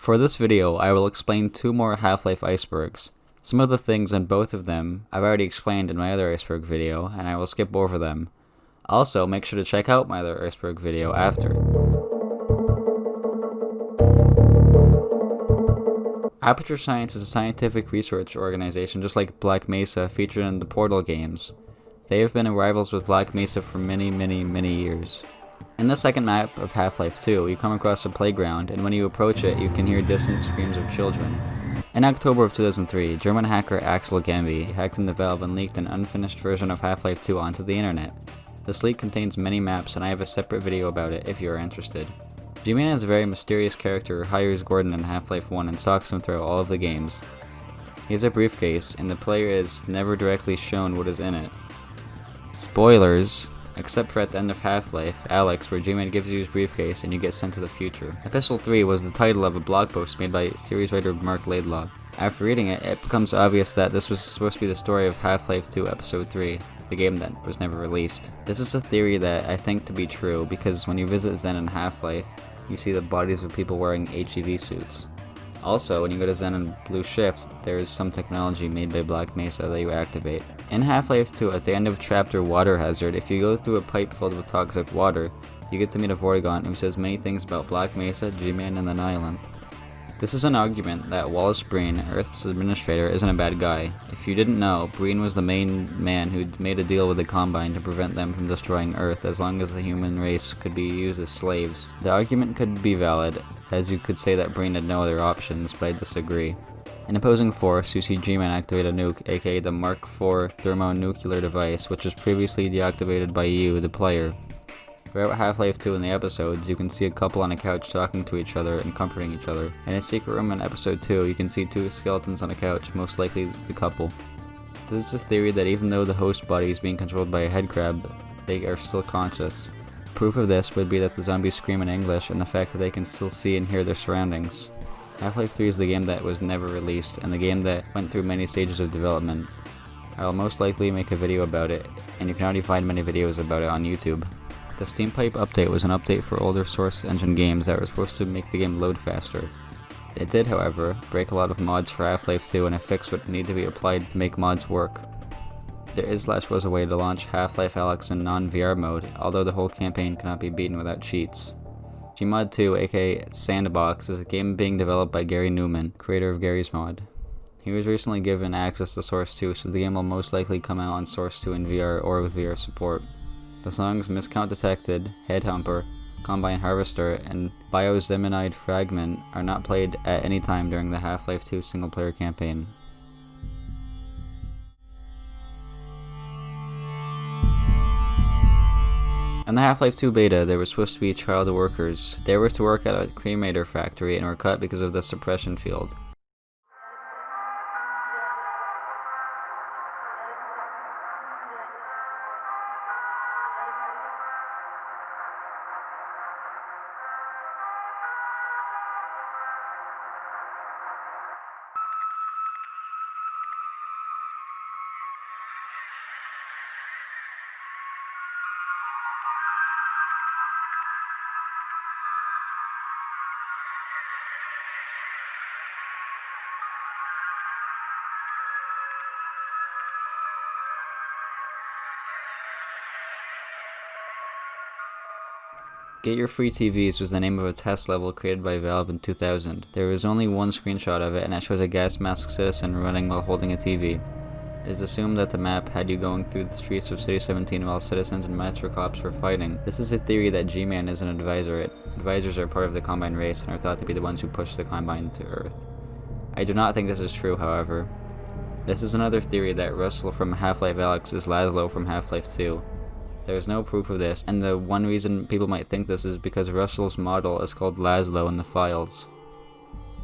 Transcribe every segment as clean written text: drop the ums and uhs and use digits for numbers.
For this video, I will explain two more Half-Life icebergs. Some of the things in both of them I've already explained in my other iceberg video, and I will skip over them. Also, make sure to check out my other iceberg video after. Aperture Science is a scientific research organization just like Black Mesa featured in the Portal games. They have been rivals with Black Mesa for many years. In the second map of Half-Life 2, you come across a playground, and when you approach it, you can hear distant screams of children. In October of 2003, German hacker Axel Gambi hacked into Valve and leaked an unfinished version of Half-Life 2 onto the internet. This leak contains many maps, and I have a separate video about it if you are interested. G-Man is a very mysterious character who hires Gordon in Half-Life 1 and stalks him throughout all of the games. He has a briefcase, and the player is never directly shown what is in it. Spoilers! Except for at the end of Half-Life, ALYX, where G-Man gives you his briefcase and you get sent to the future. Epistle 3 was the title of a blog post made by series writer Mark Laidlaw. After reading it, it becomes obvious that this was supposed to be the story of Half-Life 2 Episode 3, the game that was never released. This is a theory that I think to be true because when you visit Zen in Half-Life, you see the bodies of people wearing HEV suits. Also, when you go to Zen and Blue Shift, there is some technology made by Black Mesa that you activate. In Half-Life 2, at the end of chapter Water Hazard, if you go through a pipe filled with toxic water, you get to meet a Vortigaunt who says many things about Black Mesa, G-Man, and the Island. This is an argument that Wallace Breen, Earth's administrator, isn't a bad guy. If you didn't know, Breen was the main man who made a deal with the Combine to prevent them from destroying Earth as long as the human race could be used as slaves. The argument could be valid, as you could say that Breen had no other options, but I disagree. In Opposing Force, you see G-Man activate a nuke, aka the Mark IV thermonuclear device, which was previously deactivated by you, the player. Throughout Half-Life 2 in the episodes, you can see a couple on a couch talking to each other and comforting each other. In a secret room in Episode 2, you can see two skeletons on a couch, most likely the couple. This is a theory that even though the host body is being controlled by a headcrab, they are still conscious. Proof of this would be that the zombies scream in English and the fact that they can still see and hear their surroundings. Half-Life 3 is the game that was never released, and the game that went through many stages of development. I will most likely make a video about it, and you can already find many videos about it on YouTube. The Steam Pipe update was an update for older Source Engine games that were supposed to make the game load faster. It did, however, break a lot of mods for Half-Life 2 and a fix would need to be applied to make mods work. There was a way to launch Half-Life ALYX in non-VR mode, although the whole campaign cannot be beaten without cheats. Gmod 2, aka Sandbox, is a game being developed by Gary Newman, creator of Gary's Mod. He was recently given access to Source 2, so the game will most likely come out on Source 2 in VR or with VR support. The songs Miscount Detected, Headhumper, Combine Harvester, and Biozeminide Fragment are not played at any time during the Half-Life 2 single-player campaign. In the Half-Life 2 beta, there was supposed to be child workers. They were to work at a cremator factory and were cut because of the suppression field. Get Your Free TVs was the name of a test level created by Valve in 2000. There was only one screenshot of it, and it shows a gas mask citizen running while holding a TV. It is assumed that the map had you going through the streets of City 17 while citizens and Metro cops were fighting. This is a theory that G-Man is an advisor. Advisors are part of the Combine race and are thought to be the ones who push the Combine to Earth. I do not think this is true, however. This is another theory that Russell from Half-Life ALYX is Laszlo from Half-Life 2. There is no proof of this, and the one reason people might think this is because Russell's model is called Laszlo in the files.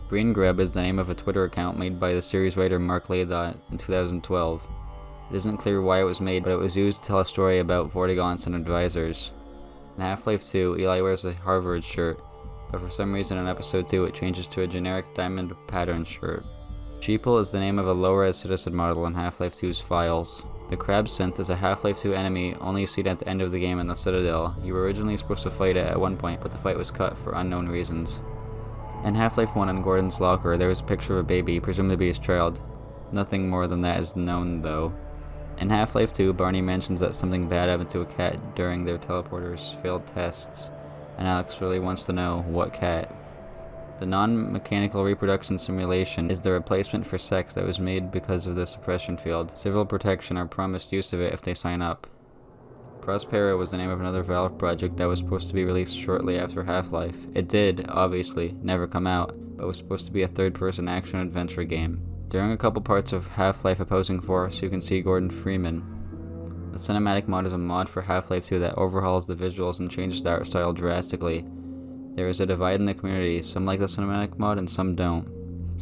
Green Grub is the name of a Twitter account made by the series writer Mark Laidlaw in 2012. It isn't clear why it was made, but it was used to tell a story about Vortigaunts and advisors. In Half-Life 2, Eli wears a Harvard shirt, but for some reason in Episode 2 it changes to a generic diamond pattern shirt. Sheeple is the name of a low-res citizen model in Half-Life 2's files. The Crab Synth is a Half-Life 2 enemy only seen at the end of the game in the Citadel. You were originally supposed to fight it at one point, but the fight was cut for unknown reasons. In Half-Life 1 in Gordon's locker, there was a picture of a baby, presumed to be his child. Nothing more than that is known, though. In Half-Life 2, Barney mentions that something bad happened to a cat during their teleporter's failed tests, and ALYX really wants to know what cat. The non-mechanical reproduction simulation is the replacement for sex that was made because of the suppression field. Civil protection are promised use of it if they sign up. Prospero was the name of another Valve project that was supposed to be released shortly after Half-Life. It did, obviously, never come out, but was supposed to be a third-person action-adventure game. During a couple parts of Half-Life Opposing Force, you can see Gordon Freeman. The cinematic mod is a mod for Half-Life 2 that overhauls the visuals and changes the art style drastically. There is a divide in the community, some like the cinematic mod and some don't.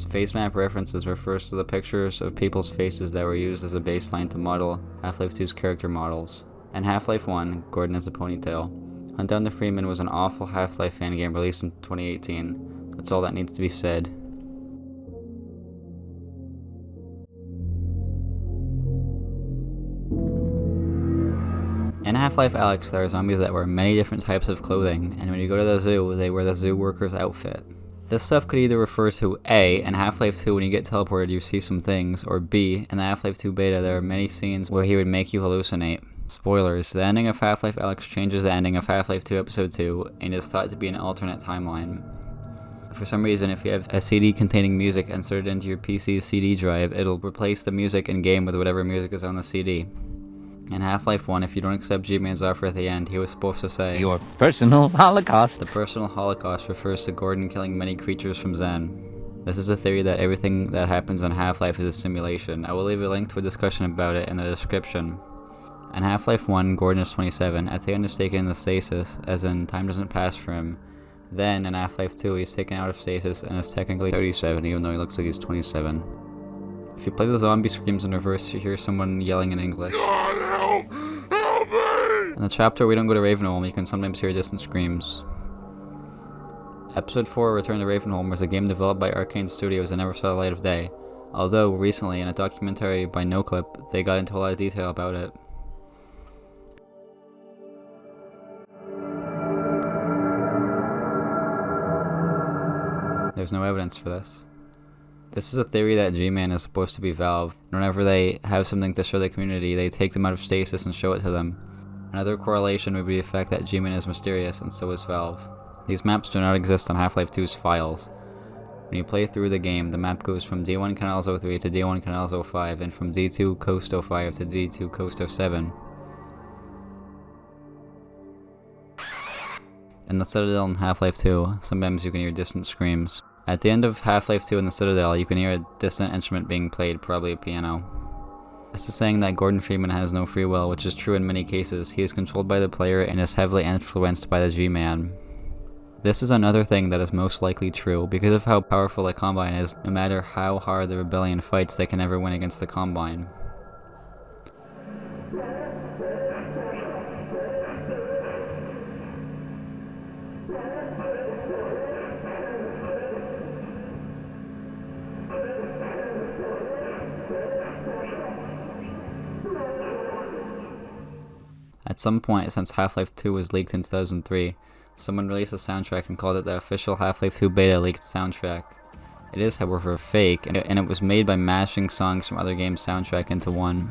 Face map references refers to the pictures of people's faces that were used as a baseline to model Half-Life 2's character models. In Half-Life 1, Gordon has a ponytail. Hunt Down the Freeman was an awful Half-Life fan game released in 2018. That's all that needs to be said. In Half-Life ALYX, there are zombies that wear many different types of clothing, and when you go to the zoo, they wear the zoo worker's outfit. This stuff could either refer to A, in Half-Life 2 when you get teleported you see some things, or B, in the Half-Life 2 beta there are many scenes where he would make you hallucinate. Spoilers, the ending of Half-Life ALYX changes the ending of Half-Life 2 Episode 2, and is thought to be an alternate timeline. For some reason, if you have a CD containing music inserted into your PC's CD drive, it'll replace the music in-game with whatever music is on the CD. In Half-Life 1, if you don't accept G-Man's offer at the end, he was supposed to say, "Your personal holocaust." The personal holocaust refers to Gordon killing many creatures from Zen. This is a theory that everything that happens in Half-Life is a simulation. I will leave a link to a discussion about it in the description. In Half-Life 1, Gordon is 27. At the end is taken into stasis, as in time doesn't pass for him. Then, in Half-Life 2, he's taken out of stasis and is technically 37, even though he looks like he's 27. If you play the zombie screams in reverse, you hear someone yelling in English. God, help! Help me! In the chapter We Don't Go to Ravenholm, you can sometimes hear distant screams. Episode 4, Return to Ravenholm, was a game developed by Arcane Studios and never saw the light of day. Although, recently, in a documentary by NoClip, they got into a lot of detail about it. There's no evidence for this. This is a theory that G-Man is supposed to be Valve. Whenever they have something to show the community, they take them out of stasis and show it to them. Another correlation would be the fact that G-Man is mysterious, and so is Valve. These maps do not exist on Half-Life 2's files. When you play through the game, the map goes from D1 Canals 03 to D1 Canals 05, and from D2 Coast 05 to D2 Coast 07. In the Citadel in Half-Life 2, sometimes you can hear distant screams. At the end of Half-Life 2 in the Citadel, you can hear a distant instrument being played, probably a piano. This is saying that Gordon Freeman has no free will, which is true in many cases. He is controlled by the player and is heavily influenced by the G-Man. This is another thing that is most likely true. Because of how powerful the Combine is, no matter how hard the Rebellion fights, they can never win against the Combine. At some point since Half-Life 2 was leaked in 2003, someone released a soundtrack and called it the official Half-Life 2 beta leaked soundtrack. It is, however, fake, and it was made by mashing songs from other games' soundtrack into one.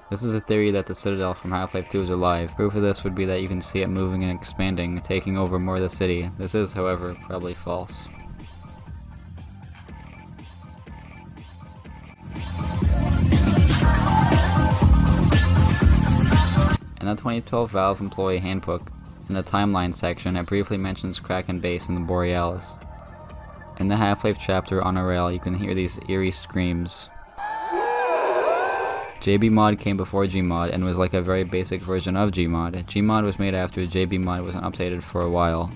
This is a theory that the Citadel from Half-Life 2 is alive. Proof of this would be that you can see it moving and expanding, taking over more of the city. This is, however, probably false. In the 2012 Valve Employee Handbook, in the Timeline section, it briefly mentions Kraken Base in the Borealis. In the Half-Life chapter on a rail, you can hear these eerie screams. JBMod came before Gmod and was like a very basic version of Gmod. Gmod was made after JBMod wasn't updated for a while.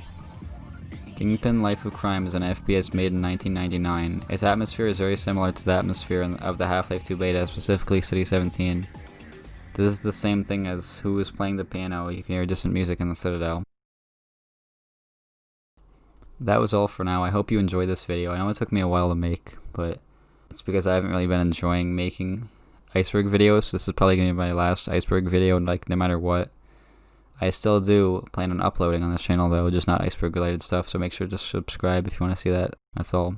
Kingpin Life of Crime is an FPS made in 1999. Its atmosphere is very similar to the atmosphere of the Half-Life 2 beta, specifically City 17. This is the same thing as who is playing the piano. You can hear distant music in the Citadel. That was all for now. I hope you enjoyed this video. I know it took me a while to make, but it's because I haven't really been enjoying making Iceberg videos. This is probably going to be my last Iceberg video, like, no matter what. I still do plan on uploading on this channel though, just not iceberg related stuff, so make sure to subscribe if you want to see that. That's all.